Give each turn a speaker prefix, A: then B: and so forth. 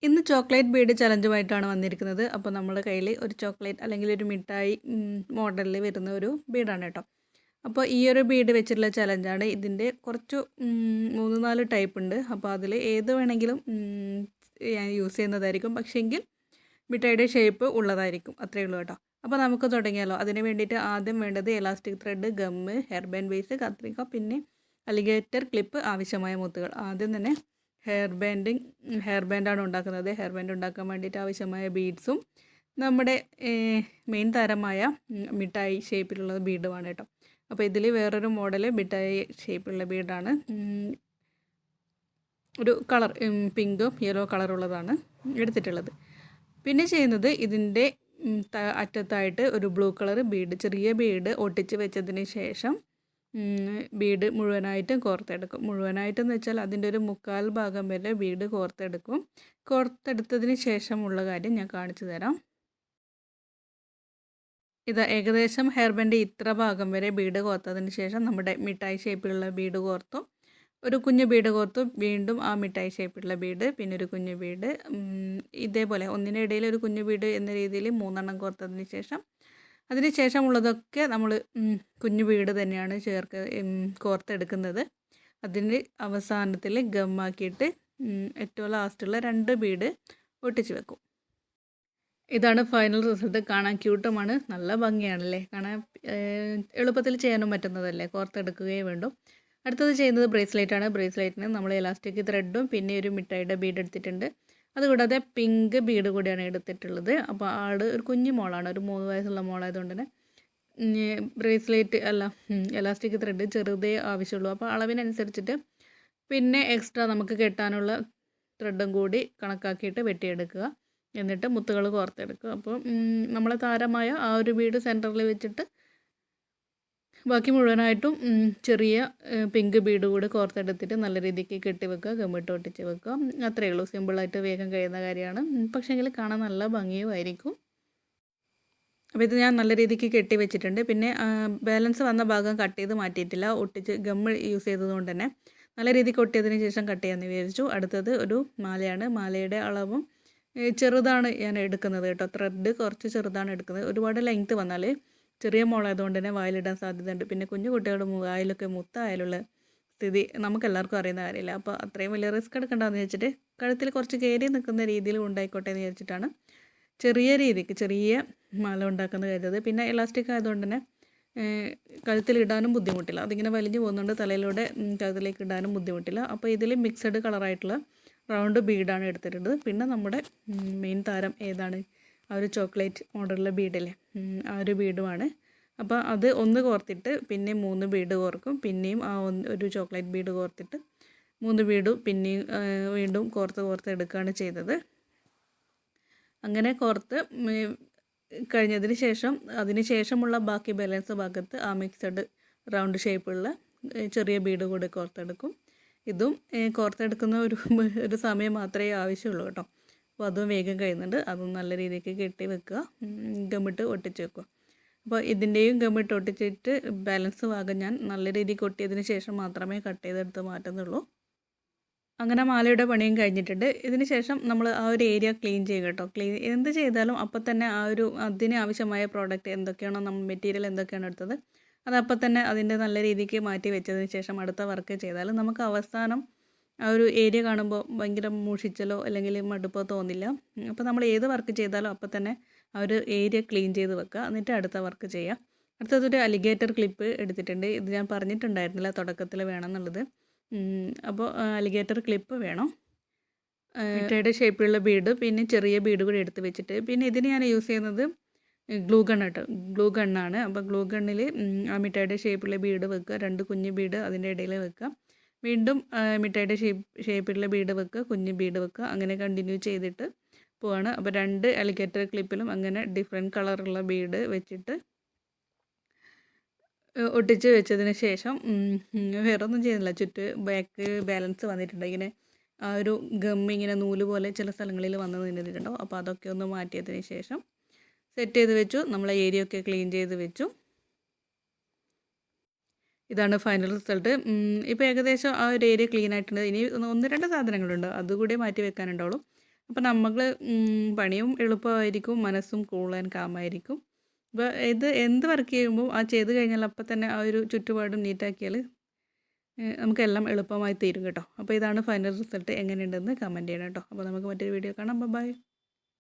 A: ഇന്ന് chocolate Bede ചലഞ്ചുമായിട്ടാണ് വന്നിരിക്കുന്നത്. അപ്പോൾ നമ്മുടെ കയ്യിൽ ഒരു ചോക്ലേറ്റ് അല്ലെങ്കിൽ ഒരു മിഠായി മോഡലിൽ വരുന്ന ഒരു ബീഡാണ് കേട്ടോ. അപ്പോൾ ഈ ഒരു ബീഡ് വെച്ചിട്ടുള്ള ചലഞ്ചാണ്. ഇതിൻ്റെ കുറച്ച് 3-4 ടൈപ്പ് ഉണ്ട്. അപ്പോൾ അതിൽ ഏത് വേണമെങ്കിലും ഞാൻ യൂസ് ചെയ്യുന്നതായിരിക്കും. പക്ഷേങ്കിൽ മിഠായിയുടെ ഷേപ്പ് ഉള്ളതായിരിക്കും. അത്രയേ ഉള്ളൂ കേട്ടോ. അപ്പോൾ നമുക്ക് തുടങ്ങിയാലോ. അതിന് വേണ്ടിയിട്ട് ആദ്യം വേണ്ടത് elastic thread, gum, hair band base, കത്രിക, പിന്നെ അലിഗേറ്റർ ക്ലിപ്പ്, ആവശ്യമായ മുത്തുകൾ. ആദ്യം തന്നെ ഹെയർ ബാൻഡാണ് ഉണ്ടാക്കുന്നത്. ഹെയർ ബാൻഡ് ഉണ്ടാക്കാൻ വേണ്ടിയിട്ട് ആവശ്യമായ ബീഡ്സും നമ്മുടെ മെയിൻ താരമായ മിഠായി ഷേപ്പിലുള്ള ബീഡുമാണ് കേട്ടോ. അപ്പോൾ ഇതിൽ വേറൊരു മോഡൽ മിഠായി ഷേപ്പിലുള്ള ബീഡാണ്. ഒരു കളർ പിങ്കും യെല്ലോ കളറുള്ളതാണ് എടുത്തിട്ടുള്ളത്. പിന്നെ ചെയ്യുന്നത് ഇതിൻ്റെ അറ്റത്തായിട്ട് ഒരു ബ്ലൂ കളർ ബീഡ്, ചെറിയ ബീഡ് ഒട്ടിച്ച് വെച്ചതിന് ശേഷം ബീഡ് മുഴുവനായിട്ടും കോർത്തെടുക്കും. മുഴുവനായിട്ടെന്ന് വെച്ചാൽ അതിൻ്റെ ഒരു 1/4 ഭാഗം വരെ ബീഡ് കോർത്തെടുക്കും. കോർത്തെടുത്തതിന് ശേഷമുള്ള കാര്യം ഞാൻ കാണിച്ചു തരാം. ഇത് ഏകദേശം ഹെയർ ബാൻഡ് ഇത്ര ഭാഗം വരെ ബീഡ് കോർത്തതിന് ശേഷം നമ്മുടെ മിഠായി ഷേപ്പിലുള്ള ബീഡ് കോർത്തു. ഒരു കുഞ്ഞു ബീഡ് കോർത്തു, വീണ്ടും ആ മിഠായി ഷേപ്പിലുള്ള ബീഡ്, പിന്നെ ഒരു കുഞ്ഞു ബീഡ്, ഇതേപോലെ ഒന്നിനിടയിൽ ഒരു കുഞ്ഞു ബീഡ് എന്ന രീതിയിൽ 3 കോർത്തതിന് ശേഷം അതിന് ശേഷമുള്ളതൊക്കെ നമ്മൾ കുഞ്ഞു ബീഡ് തന്നെയാണ് കോർത്തെടുക്കുന്നത്. അതിന് അവസാനത്തിൽ ഗമ്മാക്കിയിട്ട് ഏറ്റവും ലാസ്റ്റുള്ള 2 ബീഡ് ഒട്ടിച്ച് വെക്കും. ഇതാണ് ഫൈനൽ റിസൾട്ട്. കാണാൻ ക്യൂട്ടുമാണ്, നല്ല ഭംഗിയാണല്ലേ കാണാൻ. എളുപ്പത്തിൽ ചെയ്യാനും പറ്റുന്നതല്ലേ, കോർത്തെടുക്കുകയേ വേണ്ടു. അടുത്തത് ചെയ്യുന്നത് ബ്രേസ്ലെറ്റാണ്. ബ്രേസ്ലെറ്റിന് നമ്മൾ എലാസ്റ്റിക് ത്രെഡും പിന്നെ ഒരു മിഠായിയുടെ ബീഡ് എടുത്തിട്ടുണ്ട്. അതുകൂടാതെ പിങ്ക് ബീഡ് കൂടിയാണ് എടുത്തിട്ടുള്ളത്. അപ്പോൾ ഒരു കുഞ്ഞു മോളാണ്, ഒരു 3 വയസ്സുള്ള മോളായതുകൊണ്ട് തന്നെ ബ്രേസ്ലെറ്റ് എലാസ്റ്റിക് ത്രെഡ് ചെറുതേ ആവശ്യമുള്ളൂ. അപ്പോൾ അളവിനനുസരിച്ചിട്ട് പിന്നെ എക്സ്ട്രാ നമുക്ക് കെട്ടാനുള്ള ത്രെഡും കൂടി കണക്കാക്കിയിട്ട് വെട്ടിയെടുക്കുക. എന്നിട്ട് മുത്തുകൾ കോർത്തെടുക്കുക. അപ്പോൾ നമ്മളെ താരമായ ആ ഒരു ബീഡ് സെൻറ്ററിൽ വെച്ചിട്ട് ബാക്കി മുഴുവനായിട്ടും ചെറിയ പിങ്ക് ബീഡ് കൂടി കോർത്തെടുത്തിട്ട് നല്ല രീതിക്ക് കെട്ടി വെക്കുക, ഗമ്മിട്ട് ഒട്ടിച്ച് വെക്കുക. അത്രയേ ഉള്ളൂ. സിമ്പിളായിട്ട് വേഗം കഴിയുന്ന കാര്യമാണ്. പക്ഷേങ്കിൽ കാണാൻ നല്ല ഭംഗിയും ആയിരിക്കും. അപ്പോൾ ഇത് ഞാൻ നല്ല രീതിക്ക് കെട്ടി വെച്ചിട്ടുണ്ട്. പിന്നെ ബാലൻസ് വന്ന ഭാഗം കട്ട് ചെയ്ത് മാറ്റിയിട്ടില്ല. ഒട്ടിച്ച് ഗമ്മ് യൂസ് ചെയ്തതുകൊണ്ട് തന്നെ നല്ല രീതിക്ക് ഒട്ടിയതിന് ശേഷം കട്ട് ചെയ്യാമെന്ന് വിചാരിച്ചു. അടുത്തത് ഒരു മാലയാണ്. മാലയുടെ അളവും ചെറുതാണ് ഞാൻ എടുക്കുന്നത് കേട്ടോ. ത്രെഡ് കുറച്ച് ചെറുതാണ് എടുക്കുന്നത്. ഒരുപാട് ലെങ്ത്ത് വന്നാൽ ചെറിയ മോളായതുകൊണ്ട് തന്നെ വായിലിടാൻ സാധ്യതയുണ്ട്. പിന്നെ കുഞ്ഞു കുട്ടികളുടെ വായിലൊക്കെ മുത്തായാലുള്ള സ്ഥിതി നമുക്കെല്ലാവർക്കും അറിയുന്ന കാര്യമില്ല. അപ്പോൾ അത്രയും വലിയ റിസ്ക് എടുക്കണ്ടെന്ന് വെച്ചിട്ട് കഴുത്തിൽ കുറച്ച് കയറി നിൽക്കുന്ന രീതിയിൽ ഉണ്ടായിക്കോട്ടെ എന്ന് വിചാരിച്ചിട്ടാണ് ചെറിയ രീതിക്ക് ചെറിയ മാല ഉണ്ടാക്കുന്നത് കരുതത്. പിന്നെ ഇലാസ്റ്റിക് ആയതുകൊണ്ട് തന്നെ കഴുത്തിലിടാനും ബുദ്ധിമുട്ടില്ല. അതിങ്ങനെ വലിഞ്ഞു പോകുന്നുണ്ട്, തലയിലൂടെ കഴുത്തിലേക്ക് ഇടാനും ബുദ്ധിമുട്ടില്ല. അപ്പോൾ ഇതിൽ മിക്സഡ് കളറായിട്ടുള്ള റൗണ്ട് ബീഡാണ് എടുത്തിട്ടുള്ളത്. പിന്നെ നമ്മുടെ മെയിൻ താരം ഏതാണ്, ആ ഒരു ചോക്ലേറ്റ് മോഡലുള്ള ബീഡല്ലേ, ആ ഒരു ബീഡുമാണ്. അപ്പോൾ അത് ഒന്ന് കോർത്തിട്ട് പിന്നെ 3 ബീഡ് കോർക്കും. പിന്നെയും ആ ഒരു ചോക്ലേറ്റ് ബീഡ് കോർത്തിട്ട് 3 ബീഡും പിന്നെയും വീണ്ടും കോർത്ത് എടുക്കുകയാണ് ചെയ്തത്. അങ്ങനെ കോർത്ത് കഴിഞ്ഞതിന് ശേഷം അതിന് ശേഷമുള്ള ബാക്കി ബാലൻസ് ഭാഗത്ത് ആ മിക്സഡ് റൗണ്ട് ഷേപ്പുള്ള ചെറിയ ബീഡ് കൂടി കോർത്തെടുക്കും. ഇതും കോർത്തെടുക്കുന്ന ഒരു സമയം മാത്രമേ ആവശ്യമുള്ളൂ കേട്ടോ. അപ്പോൾ അതും വേഗം കഴിയുന്നുണ്ട്. അതും നല്ല രീതിക്ക് കെട്ടി വെക്കുക, ഗമ്മിട്ട് ഒട്ടിച്ച് വെക്കുക. അപ്പോൾ ഇതിൻ്റെയും ഗമ്മിട്ട് ഒട്ടിച്ചിട്ട് ബാലൻസ് ഭാഗം ഞാൻ നല്ല രീതിക്ക് ഒട്ടിയതിന് ശേഷം മാത്രമേ കട്ട് ചെയ്തെടുത്ത് മാറ്റുന്നുള്ളൂ. അങ്ങനെ മാലയുടെ പണിയും കഴിഞ്ഞിട്ടുണ്ട്. ഇതിന് ശേഷം നമ്മൾ ആ ഒരു ഏരിയ ക്ലീൻ ചെയ്യുക കേട്ടോ. എന്ത് ചെയ്താലും അപ്പം തന്നെ അതിന് ആവശ്യമായ പ്രോഡക്റ്റ് എന്തൊക്കെയാണോ, നമ്മൾ മെറ്റീരിയൽ എന്തൊക്കെയാണോ എടുത്തത് അതപ്പം തന്നെ അതിൻ്റെ നല്ല രീതിക്ക് മാറ്റി വെച്ചതിന് ശേഷം അടുത്ത വർക്ക് ചെയ്താൽ നമുക്ക് അവസാനം ആ ഒരു ഏരിയ കാണുമ്പോൾ ഭയങ്കര മൂഷിച്ചലോ അല്ലെങ്കിൽ മടുപ്പോ തോന്നില്ല. അപ്പോൾ നമ്മൾ ഏത് വർക്ക് ചെയ്താലും അപ്പം തന്നെ ആ ഒരു ഏരിയ ക്ലീൻ ചെയ്ത് വെക്കുക, എന്നിട്ട് അടുത്ത വർക്ക് ചെയ്യുക. അടുത്തതൊരു അലിഗേറ്റർ ക്ലിപ്പ് എടുത്തിട്ടുണ്ട്. ഇത് ഞാൻ പറഞ്ഞിട്ടുണ്ടായിരുന്നില്ല തുടക്കത്തിൽ വേണമെന്നുള്ളത്. അപ്പോൾ അലിഗേറ്റർ ക്ലിപ്പ് വേണം. മിഠായിയുടെ ഷേപ്പിലുള്ള ബീഡ് പിന്നെ ചെറിയ ബീഡ് കൂടി എടുത്ത് വെച്ചിട്ട്, പിന്നെ ഇതിന് ഞാൻ യൂസ് ചെയ്യുന്നത് ഗ്ലൂ ഗൺ കേട്ടോ. ഗ്ലൂ ഗണ്ണാണ്. അപ്പോൾ ഗ്ലൂ ഗണ്ണിൽ ആ മിഠായിയുടെ ഷേപ്പിലുള്ള ബീഡ് വെക്കുക, 2 കുഞ്ഞ് ബീഡ് അതിൻ്റെ ഇടയിൽ വെക്കുക, വീണ്ടും മിഠായിയുടെ ഷേപ്പിലുള്ള ബീഡ് വെക്കുക, കുഞ്ഞ് ബീഡ് വെക്കുക, അങ്ങനെ കണ്ടിന്യൂ ചെയ്തിട്ട് പോവാണ്. അപ്പോൾ 2 അലിഗേറ്റർ ക്ലിപ്പിലും അങ്ങനെ ഡിഫറെൻറ്റ് കളറുള്ള ബീഡ് വെച്ചിട്ട് ഒട്ടിച്ച് വെച്ചതിന് ശേഷം വേറെ ഒന്നും ചെയ്യുന്നില്ല. ബാക്ക് ബാലൻസ് വന്നിട്ടുണ്ട്. ഇങ്ങനെ ആ ഒരു ഗമ്മ് ഇങ്ങനെ നൂല് പോലെ ചില സ്ഥലങ്ങളിൽ വന്ന് നിന്നിട്ടുണ്ടോ. അപ്പോൾ അതൊക്കെ ഒന്ന് മാറ്റിയതിന് ശേഷം സെറ്റ് ചെയ്ത് വെച്ചു. നമ്മളെ ഏരിയ ഒക്കെ ക്ലീൻ ചെയ്ത് വെച്ചു. ഇതാണ് ഫൈനൽ റിസൾട്ട്. ഇപ്പോൾ ഏകദേശം ആ ഒരു ഏരിയ ക്ലീൻ ആയിട്ടുണ്ട്. ഇനി 1-2 സാധനങ്ങളുണ്ട്, അതുകൂടി മാറ്റി വെക്കാനുണ്ടാവുള്ളൂ. അപ്പോൾ നമ്മൾ പണിയും എളുപ്പമായിരിക്കും, മനസ്സും കൂൾ ആൻഡ് കാമായിരിക്കും. അപ്പോൾ ഇത് എന്ത് വർക്ക് ചെയ്യുമ്പോൾ ആ ചെയ്ത് കഴിഞ്ഞാൽ അപ്പം തന്നെ ആ ഒരു ചുറ്റുപാടും നീറ്റാക്കിയാൽ നമുക്കെല്ലാം എളുപ്പമായി തീരും കേട്ടോ. അപ്പോൾ ഇതാണ് ഫൈനൽ റിസൾട്ട്. എങ്ങനെയുണ്ടെന്ന് കമൻറ്റ് ചെയ്യണം കേട്ടോ. അപ്പോൾ നമുക്ക് മറ്റൊരു വീഡിയോ കാണാം. ബൈ.